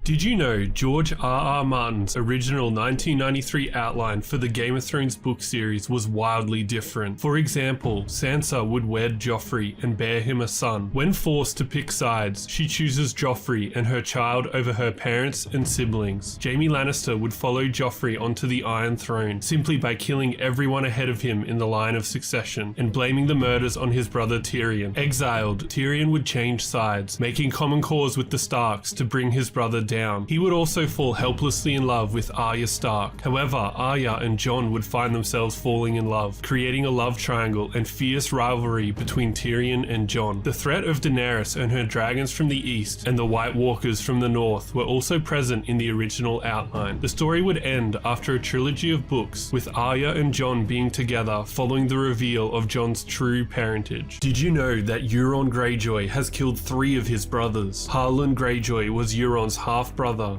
Did you know George R.R. Martin's original 1993 outline for the Game of Thrones book series was wildly different? For example, Sansa would wed Joffrey and bear him a son. When forced to pick sides, she chooses Joffrey and her child over her parents and siblings. Jaime Lannister would follow Joffrey onto the Iron Throne simply by killing everyone ahead of him in the line of succession and blaming the murders on his brother Tyrion. Exiled, Tyrion would change sides, making common cause with the Starks to bring his brother down. He would also fall helplessly in love with Arya Stark. However, Arya and Jon would find themselves falling in love, creating a love triangle and fierce rivalry between Tyrion and Jon. The threat of Daenerys and her dragons from the east and the White Walkers from the north were also present in the original outline. The story would end after a trilogy of books, with Arya and Jon being together following the reveal of Jon's true parentage. Did you know that Euron Greyjoy has killed 3 of his brothers? Harlan Greyjoy was Euron's half-brother.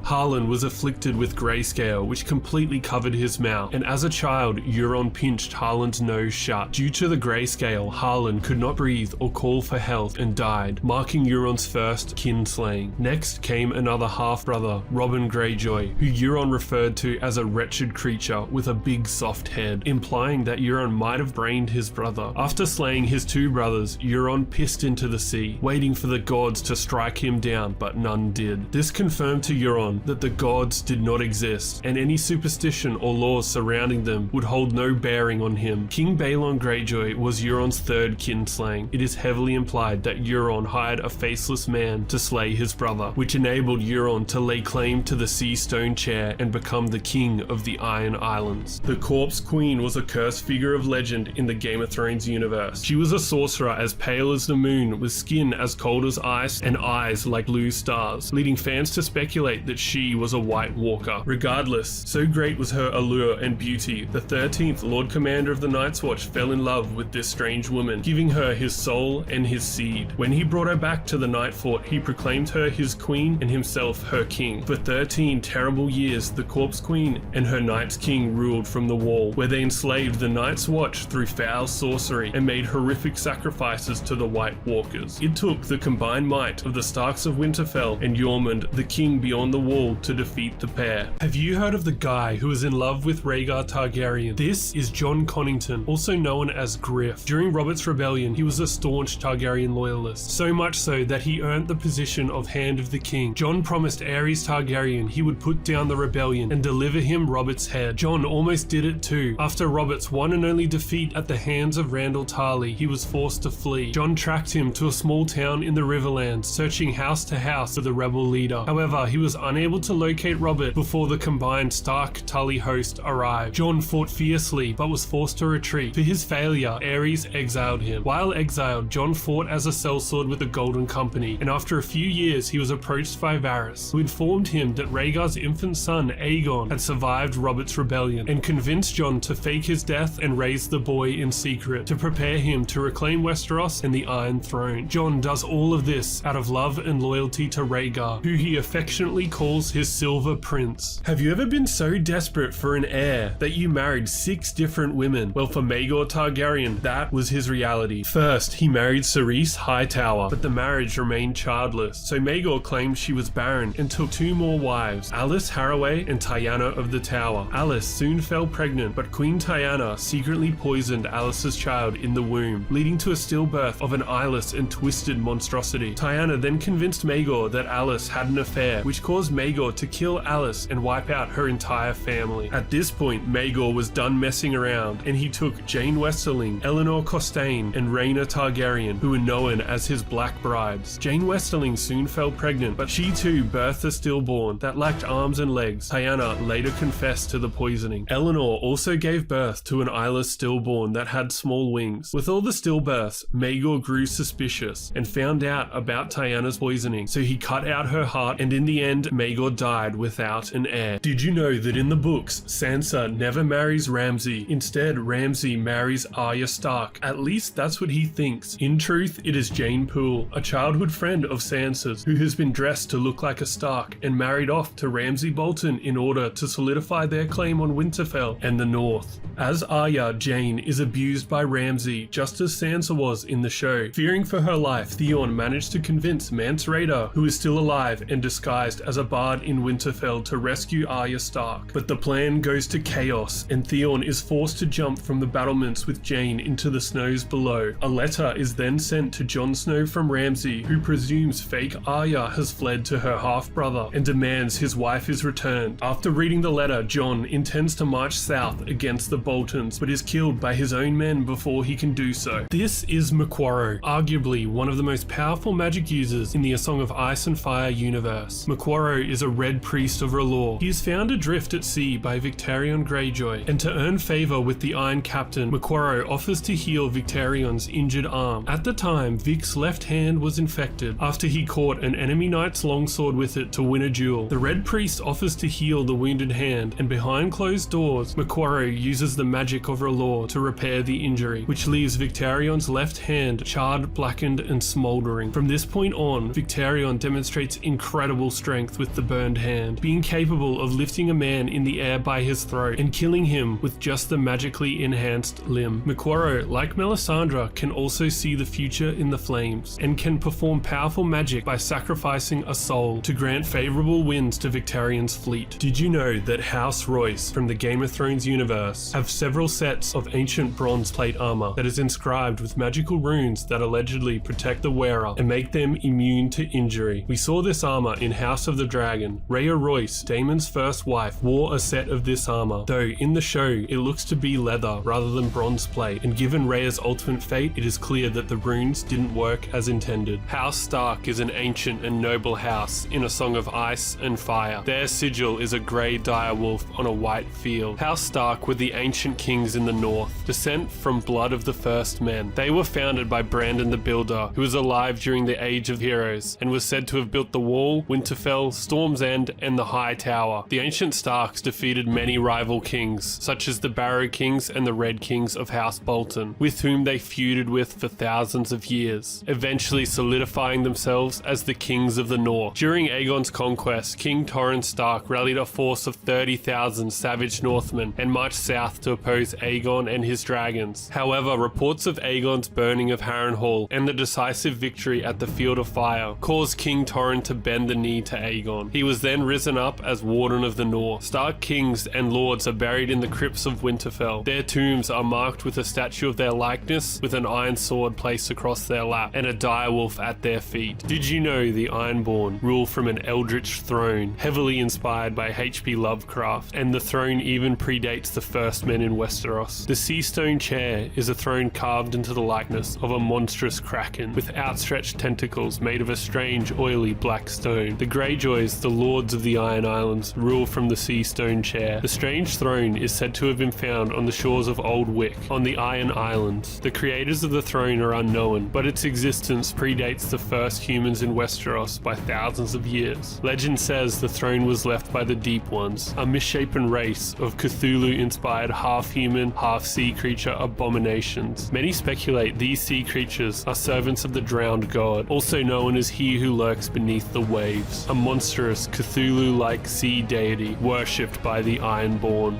Harlan was afflicted with grayscale, which completely covered his mouth, and as a child, Euron pinched Harlan's nose shut. Due to the grayscale, Harlan could not breathe or call for help and died, marking Euron's first kinslaying. Next came another half-brother, Robin Greyjoy, who Euron referred to as a wretched creature with a big soft head, implying that Euron might have brained his brother. After slaying his 2 brothers, Euron pissed into the sea, waiting for the gods to strike him down, but none did. This confirmed to Euron that the gods did not exist, and any superstition or laws surrounding them would hold no bearing on him. King Balon Greyjoy was Euron's 3rd kinslaying. It is heavily implied that Euron hired a faceless man to slay his brother, which enabled Euron to lay claim to the Sea Stone chair and become the king of the Iron Islands. The Corpse Queen was a cursed figure of legend in the Game of Thrones universe. She was a sorcerer as pale as the moon, with skin as cold as ice and eyes like blue stars, leading fans to speculate that she was a White Walker. Regardless, so great was her allure and beauty, the 13th Lord Commander of the Night's Watch fell in love with this strange woman, giving her his soul and his seed. When he brought her back to the Night Fort, he proclaimed her his queen and himself her king. For 13 terrible years, the Corpse Queen and her Night's King ruled from the Wall, where they enslaved the Night's Watch through foul sorcery and made horrific sacrifices to the White Walkers. It took the combined might of the Starks of Winterfell and Jormund, the king beyond the Wall, to defeat the pair. Have you heard of the guy who is in love with Rhaegar Targaryen? This is Jon Connington, also known as Griff. During Robert's Rebellion, he was a staunch Targaryen loyalist, so much so that he earned the position of Hand of the King. Jon promised Aerys Targaryen he would put down the rebellion and deliver him Robert's head. Jon almost did it too. After Robert's one and only defeat at the hands of Randall Tarly, he was forced to flee. Jon tracked him to a small town in the Riverlands, searching house to house for the rebel leader. However, he was unable to locate Robert before the combined Stark-Tully host arrived. Jon fought fiercely, but was forced to retreat. For his failure, Aerys exiled him. While exiled, Jon fought as a sellsword with the Golden Company, and after a few years, he was approached by Varys, who informed him that Rhaegar's infant son, Aegon, had survived Robert's rebellion, and convinced Jon to fake his death and raise the boy in secret, to prepare him to reclaim Westeros and the Iron Throne. Jon does all of this out of love and loyalty to Rhaegar, who he affectionately calls his Silver Prince. Have you ever been so desperate for an heir that you married 6 different women? Well, for Maegor Targaryen, that was his reality. First, he married Cerys Hightower, but the marriage remained childless, so Maegor claimed she was barren and took 2 more wives, Alis Harroway and Tyanna of the Tower. Alis soon fell pregnant, but Queen Tyanna secretly poisoned Alis's child in the womb, leading to a stillbirth of an eyeless and twisted monstrosity. Tyanna then convinced Maegor that Alis had an affair, which caused Maegor to kill Alis and wipe out her entire family. At this point, Maegor was done messing around, and he took Jane Westerling, Eleanor Costane, and Rhaena Targaryen, who were known as his Black Brides. Jane Westerling soon fell pregnant, but she too birthed a stillborn that lacked arms and legs. Tyanna later confessed to the poisoning. Eleanor also gave birth to an eyeless stillborn that had small wings. With all the stillbirths, Maegor grew suspicious and found out about Tyanna's poisoning, so he cut out her heart, and in the end, Maegor died without an heir. Did you know that in the books, Sansa never marries Ramsay? Instead, Ramsay marries Arya Stark. At least that's what he thinks. In truth, it is Jane Poole, a childhood friend of Sansa's, who has been dressed to look like a Stark and married off to Ramsay Bolton in order to solidify their claim on Winterfell and the North. As Arya, Jane is abused by Ramsay, just as Sansa was in the show. Fearing for her life, Theon managed to convince Mance Rayder, who is still alive and disguised disguised as a bard in Winterfell to rescue Arya Stark, but the plan goes to chaos and Theon is forced to jump from the battlements with Jane into the snows below. A letter is then sent to Jon Snow from Ramsay, who presumes fake Arya has fled to her half-brother and demands his wife is returned. After reading the letter, Jon intends to march south against the Boltons, but is killed by his own men before he can do so. This is Moqorro, arguably one of the most powerful magic users in the A Song of Ice and Fire universe. Moqorro is a Red Priest of R'hllor. He is found adrift at sea by Victarion Greyjoy, and to earn favor with the Iron Captain, Moqorro offers to heal Victarion's injured arm. At the time, Vic's left hand was infected after he caught an enemy knight's longsword with it to win a duel. The Red Priest offers to heal the wounded hand, and behind closed doors, Moqorro uses the magic of R'hllor to repair the injury, which leaves Victarion's left hand charred, blackened, and smoldering. From this point on, Victarion demonstrates incredible strength with the burned hand, being capable of lifting a man in the air by his throat and killing him with just the magically enhanced limb. Moqorro, like Melisandre, can also see the future in the flames, and can perform powerful magic by sacrificing a soul to grant favorable winds to Victarion's fleet. Did you know that House Royce from the Game of Thrones universe have several sets of ancient bronze plate armor that is inscribed with magical runes that allegedly protect the wearer and make them immune to injury? We saw this armor in House of the Dragon. Rhea Royce, Daemon's first wife, wore a set of this armor, though in the show it looks to be leather rather than bronze plate, and given Rhea's ultimate fate, it is clear that the runes didn't work as intended. House Stark is an ancient and noble house in A Song of Ice and Fire. Their sigil is a grey direwolf on a white field. House Stark were the ancient kings in the north, descent from blood of the first men. They were founded by Brandon the Builder, who was alive during the Age of Heroes, and was said to have built the Wall, Winterfell, Storm's End, and the High Tower. The ancient Starks defeated many rival kings, such as the Barrow Kings and the Red Kings of House Bolton, with whom they feuded with for thousands of years, eventually solidifying themselves as the kings of the North. During Aegon's conquest, King Torrhen Stark rallied a force of 30,000 savage Northmen and marched south to oppose Aegon and his dragons. However, reports of Aegon's burning of Harrenhal and the decisive victory at the Field of Fire caused King Torrhen to bend the knee to Aegon. He was then risen up as Warden of the North. Stark kings and lords are buried in the crypts of Winterfell. Their tombs are marked with a statue of their likeness with an iron sword placed across their lap and a direwolf at their feet. Did you know the Ironborn rule from an eldritch throne, heavily inspired by H.P. Lovecraft, and the throne even predates the first men in Westeros? The Seastone Chair is a throne carved into the likeness of a monstrous kraken with outstretched tentacles made of a strange, oily black stone. The Greyjoys, the lords of the Iron Islands, rule from the Seastone Chair. The strange throne is said to have been found on the shores of Old Wick, on the Iron Islands. The creators of the throne are unknown, but its existence predates the first humans in Westeros by thousands of years. Legend says the throne was left by the Deep Ones, a misshapen race of Cthulhu-inspired half-human, half-sea creature abominations. Many speculate these sea creatures are servants of the drowned god, also known as He Who Lurks Beneath the Waves, a monstrous Cthulhu-like sea deity worshipped by the Ironborn.